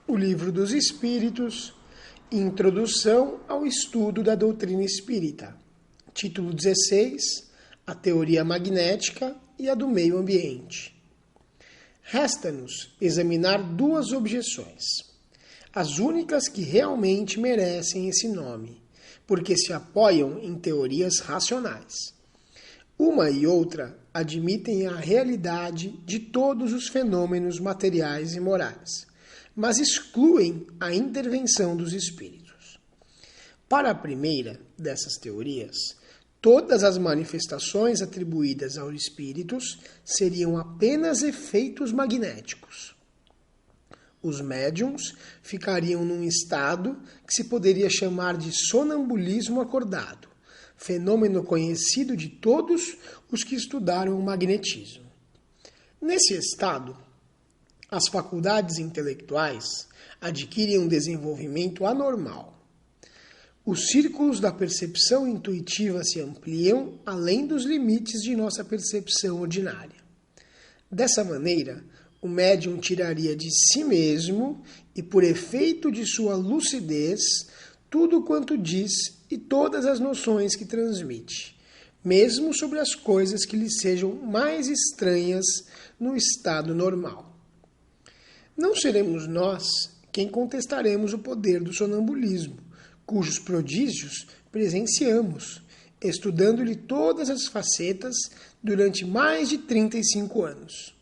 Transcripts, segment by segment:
O Livro dos Espíritos, Introdução ao Estudo da Doutrina Espírita. Título 16, a Teoria Magnética e a do Meio Ambiente. Resta-nos examinar duas objeções, as únicas que realmente merecem esse nome, porque se apoiam em teorias racionais. Uma e outra admitem a realidade de todos os fenômenos materiais e morais, mas excluem a intervenção dos espíritos. Para a primeira dessas teorias, todas as manifestações atribuídas aos espíritos seriam apenas efeitos magnéticos. Os médiuns ficariam num estado que se poderia chamar de sonambulismo acordado, fenômeno conhecido de todos os que estudaram o magnetismo. Nesse estado, as faculdades intelectuais adquirem um desenvolvimento anormal. Os círculos da percepção intuitiva se ampliam além dos limites de nossa percepção ordinária. Dessa maneira, o médium tiraria de si mesmo e, por efeito de sua lucidez, tudo quanto diz e todas as noções que transmite, mesmo sobre as coisas que lhe sejam mais estranhas no estado normal. Não seremos nós quem contestaremos o poder do sonambulismo, cujos prodígios presenciamos, estudando-lhe todas as facetas durante mais de 35 anos.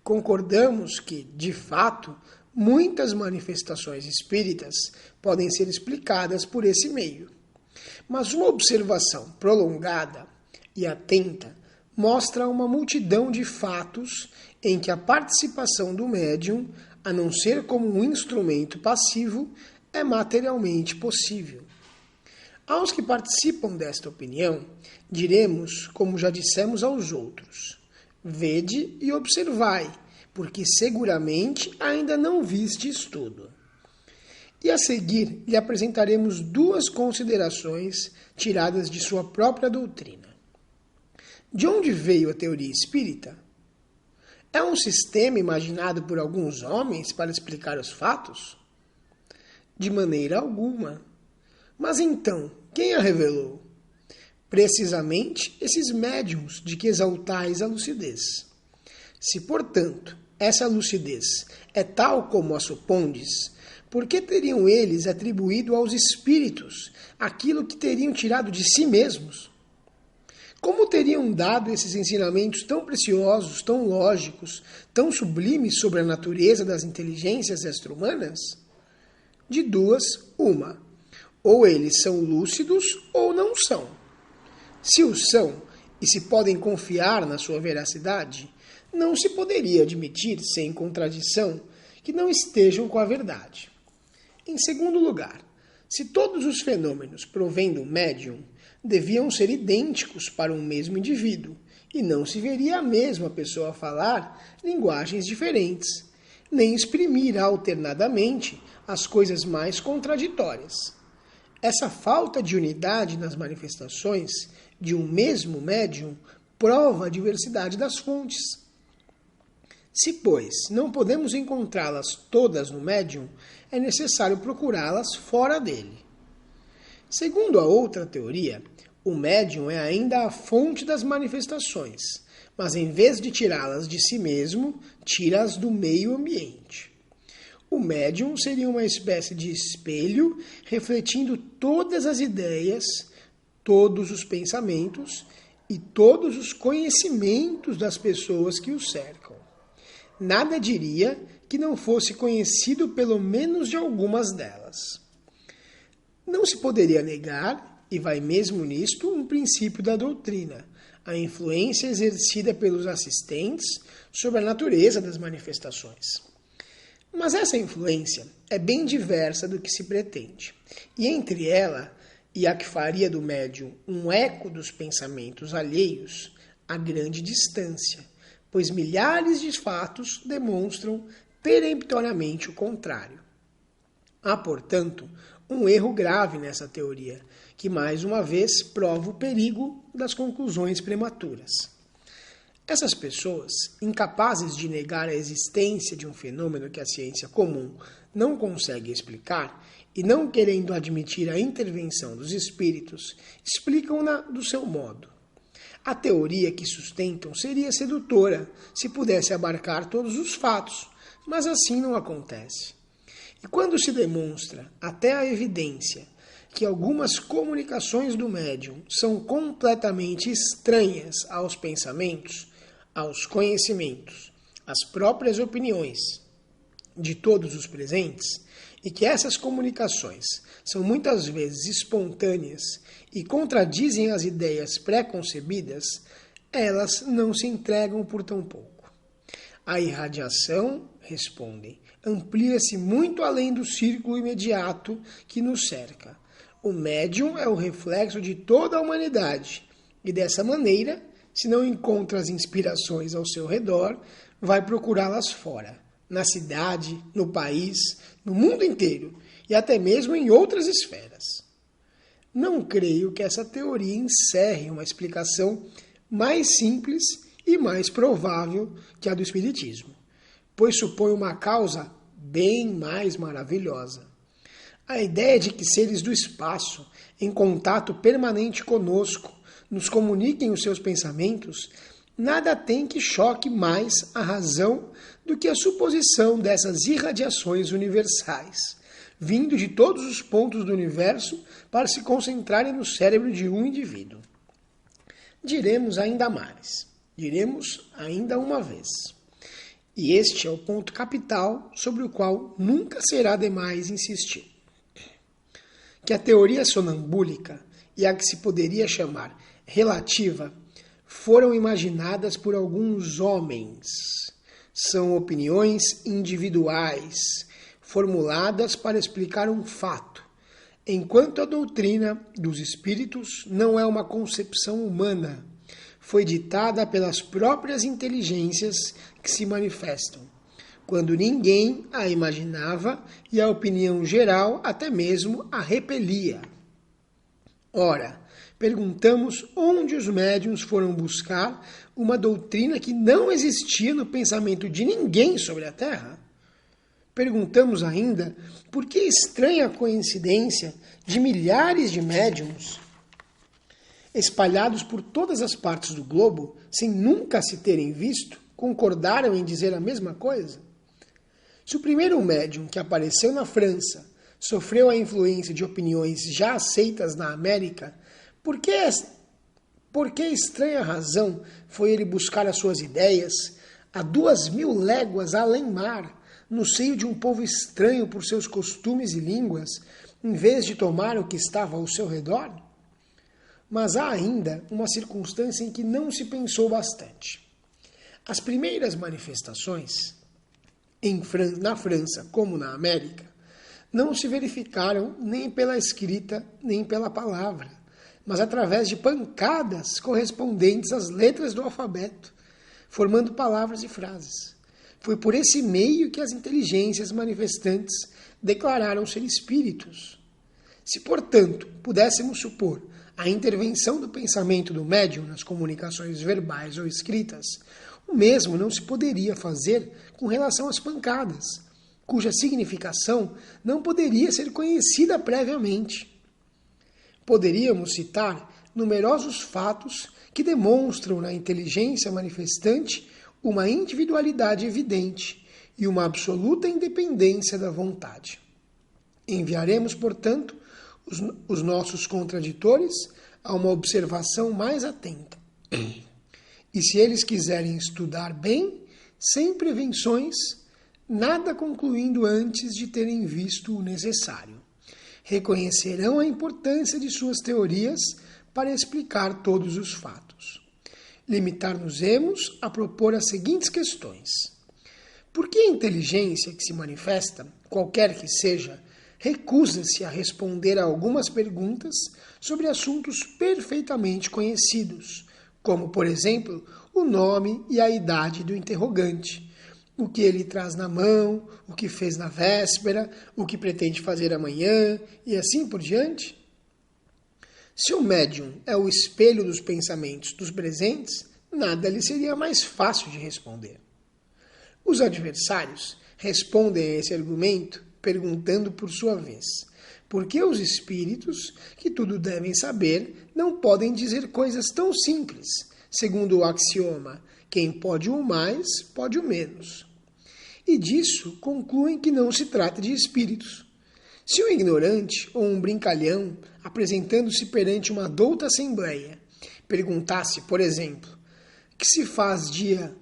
Concordamos que, de fato, muitas manifestações espíritas podem ser explicadas por esse meio. Mas uma observação prolongada e atenta mostra uma multidão de fatos em que a participação do médium, a não ser como um instrumento passivo, é materialmente possível. Aos que participam desta opinião, diremos, como já dissemos aos outros: vede e observai, porque seguramente ainda não vistes tudo. E a seguir lhe apresentaremos duas considerações tiradas de sua própria doutrina. De onde veio a teoria espírita? É um sistema imaginado por alguns homens para explicar os fatos? De maneira alguma. Mas então, quem a revelou? Precisamente esses médiuns de que exaltais a lucidez. Se, portanto, essa lucidez é tal como a supondes, por que teriam eles atribuído aos espíritos aquilo que teriam tirado de si mesmos? Como teriam dado esses ensinamentos tão preciosos, tão lógicos, tão sublimes sobre a natureza das inteligências extra-humanas? De duas, uma. Ou eles são lúcidos ou não são. Se o são, e se podem confiar na sua veracidade, não se poderia admitir, sem contradição, que não estejam com a verdade. Em segundo lugar, se todos os fenômenos provêm do médium, deviam ser idênticos para um mesmo indivíduo, e não se veria a mesma pessoa falar linguagens diferentes, nem exprimir alternadamente as coisas mais contraditórias. Essa falta de unidade nas manifestações de um mesmo médium prova a diversidade das fontes. Se, pois, não podemos encontrá-las todas no médium, é necessário procurá-las fora dele. Segundo a outra teoria, o médium é ainda a fonte das manifestações, mas em vez de tirá-las de si mesmo, tira-as do meio ambiente. O médium seria uma espécie de espelho refletindo todas as ideias, todos os pensamentos e todos os conhecimentos das pessoas que o cercam. Nada diria que não fosse conhecido pelo menos de algumas delas. Não se poderia negar, e vai mesmo nisto, um princípio da doutrina, a influência exercida pelos assistentes sobre a natureza das manifestações. Mas essa influência é bem diversa do que se pretende, e entre ela e a que faria do médium um eco dos pensamentos alheios, há grande distância, pois milhares de fatos demonstram peremptoriamente o contrário. Há, portanto, um erro grave nessa teoria, que mais uma vez prova o perigo das conclusões prematuras. Essas pessoas, incapazes de negar a existência de um fenômeno que a ciência comum não consegue explicar e não querendo admitir a intervenção dos espíritos, explicam-na do seu modo. A teoria que sustentam seria sedutora se pudesse abarcar todos os fatos, mas assim não acontece. E quando se demonstra, até a evidência, que algumas comunicações do médium são completamente estranhas aos pensamentos, aos conhecimentos, às próprias opiniões de todos os presentes, e que essas comunicações são muitas vezes espontâneas e contradizem as ideias pré-concebidas, elas não se entregam por tão pouco. A irradiação, respondem, amplia-se muito além do círculo imediato que nos cerca. O médium é o reflexo de toda a humanidade e, dessa maneira, se não encontra as inspirações ao seu redor, vai procurá-las fora, na cidade, no país, no mundo inteiro e até mesmo em outras esferas. Não creio que essa teoria encerre uma explicação mais simples e mais provável que a do Espiritismo, pois supõe uma causa bem mais maravilhosa. A ideia de que seres do espaço, em contato permanente conosco, nos comuniquem os seus pensamentos, nada tem que choque mais a razão do que a suposição dessas irradiações universais, vindo de todos os pontos do universo para se concentrarem no cérebro de um indivíduo. Diremos ainda mais, diremos ainda uma vez. E este é o ponto capital sobre o qual nunca será demais insistir. Que a teoria sonambúlica e a que se poderia chamar relativa foram imaginadas por alguns homens. São opiniões individuais, formuladas para explicar um fato, enquanto a doutrina dos espíritos não é uma concepção humana, foi ditada pelas próprias inteligências que se manifestam, quando ninguém a imaginava e a opinião geral até mesmo a repelia. Ora, perguntamos onde os médiuns foram buscar uma doutrina que não existia no pensamento de ninguém sobre a Terra? Perguntamos ainda por que estranha coincidência de milhares de médiuns espalhados por todas as partes do globo, sem nunca se terem visto, concordaram em dizer a mesma coisa? Se o primeiro médium que apareceu na França sofreu a influência de opiniões já aceitas na América, por que estranha razão foi ele buscar as suas ideias a 2.000 léguas além mar, no seio de um povo estranho por seus costumes e línguas, em vez de tomar o que estava ao seu redor? Mas há ainda uma circunstância em que não se pensou bastante. As primeiras manifestações, na França como na América, não se verificaram nem pela escrita nem pela palavra, mas através de pancadas correspondentes às letras do alfabeto, formando palavras e frases. Foi por esse meio que as inteligências manifestantes declararam ser espíritos. Se, portanto, pudéssemos supor a intervenção do pensamento do médium nas comunicações verbais ou escritas, o mesmo não se poderia fazer com relação às pancadas, cuja significação não poderia ser conhecida previamente. Poderíamos citar numerosos fatos que demonstram na inteligência manifestante uma individualidade evidente e uma absoluta independência da vontade. Enviaremos, portanto, os nossos contraditores a uma observação mais atenta. E se eles quiserem estudar bem, sem prevenções, nada concluindo antes de terem visto o necessário, reconhecerão a importância de suas teorias para explicar todos os fatos. Limitar-nos-emos a propor as seguintes questões. Por que a inteligência que se manifesta, qualquer que seja, recusa-se a responder a algumas perguntas sobre assuntos perfeitamente conhecidos, como, por exemplo, o nome e a idade do interrogante, o que ele traz na mão, o que fez na véspera, o que pretende fazer amanhã e assim por diante? Se o médium é o espelho dos pensamentos dos presentes, nada lhe seria mais fácil de responder. Os adversários respondem a esse argumento perguntando por sua vez: por que os espíritos, que tudo devem saber, não podem dizer coisas tão simples, segundo o axioma: quem pode o mais, pode o menos. E disso concluem que não se trata de espíritos. Se um ignorante ou um brincalhão, apresentando-se perante uma douta assembleia, perguntasse, por exemplo, que se faz dia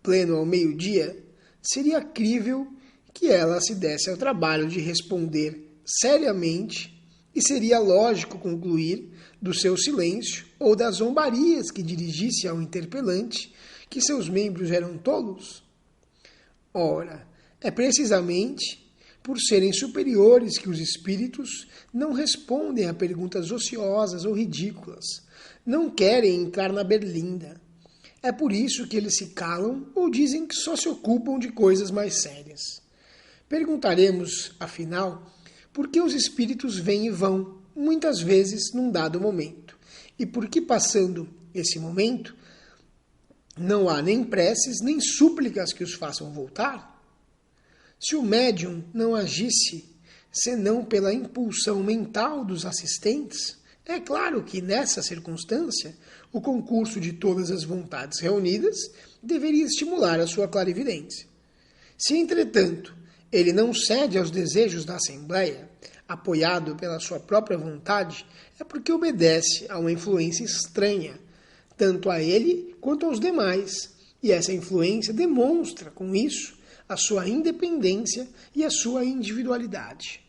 pleno ao meio-dia, seria crível que ela se desse ao trabalho de responder seriamente e seria lógico concluir do seu silêncio ou das zombarias que dirigisse ao interpelante que seus membros eram tolos. Ora, é precisamente por serem superiores que os espíritos não respondem a perguntas ociosas ou ridículas, não querem entrar na berlinda. É por isso que eles se calam ou dizem que só se ocupam de coisas mais sérias. Perguntaremos, afinal, por que os espíritos vêm e vão, muitas vezes num dado momento, e por que, passando esse momento, não há nem preces nem súplicas que os façam voltar? Se o médium não agisse senão pela impulsão mental dos assistentes, é claro que, nessa circunstância, o concurso de todas as vontades reunidas deveria estimular a sua clarividência. Se, entretanto, ele não cede aos desejos da Assembleia, apoiado pela sua própria vontade, é porque obedece a uma influência estranha, tanto a ele quanto aos demais, e essa influência demonstra, com isso, a sua independência e a sua individualidade.